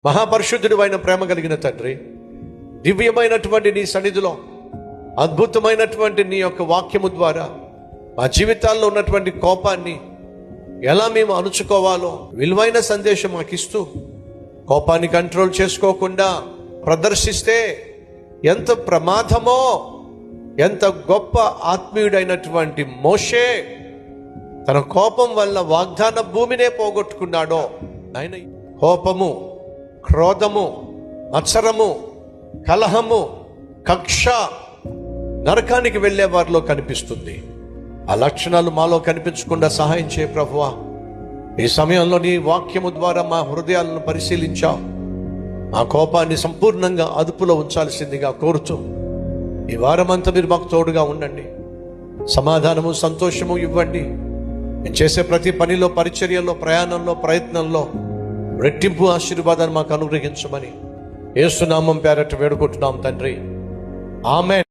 మహాపరిశుద్ధుడు అయిన ప్రేమ కలిగిన తండ్రి, దివ్యమైనటువంటి నీ సన్నిధిలో అద్భుతమైనటువంటి నీ యొక్క వాక్యము ద్వారా మా జీవితాల్లో ఉన్నటువంటి కోపాన్ని ఎలా మేము అణుచుకోవాలో విలువైన సందేశం మాకు ఇస్తూ, కోపాన్ని కంట్రోల్ చేసుకోకుండా ప్రదర్శిస్తే ఎంత ప్రమాదమో, ఎంత గొప్ప ఆత్మీయుడైనటువంటి మోషే తన కోపం వల్ల వాగ్దాన భూమినే పోగొట్టుకున్నాడో. ఆయన కోపము, క్రోధము, మత్సరము, కలహము, కక్ష నరకానికి వెళ్ళే వారిలో కనిపిస్తుంది. ఆ లక్షణాలు మాలో కనిపించకుండా సహాయం చేయ ప్రభువా. ఈ సమయంలో నీ వాక్యము ద్వారా మా హృదయాలను పరిశీలించావు. మా కోపాన్ని సంపూర్ణంగా అదుపులో ఉంచాల్సిందిగా కోరుతూ ఈ వారమంతా మీరు మాకు తోడుగా ఉండండి. సమాధానము, సంతోషము ఇవ్వండి. నేను చేసే ప్రతి పనిలో, పరిచర్యలో, ప్రయాణంలో, ప్రయత్నంలో రెట్టింపు ఆశీర్వాదాన్ని మాకు అనుగ్రహించమని యేసు నామం పేరట వేడుకుంటున్నాం తండ్రి. ఆమేన్.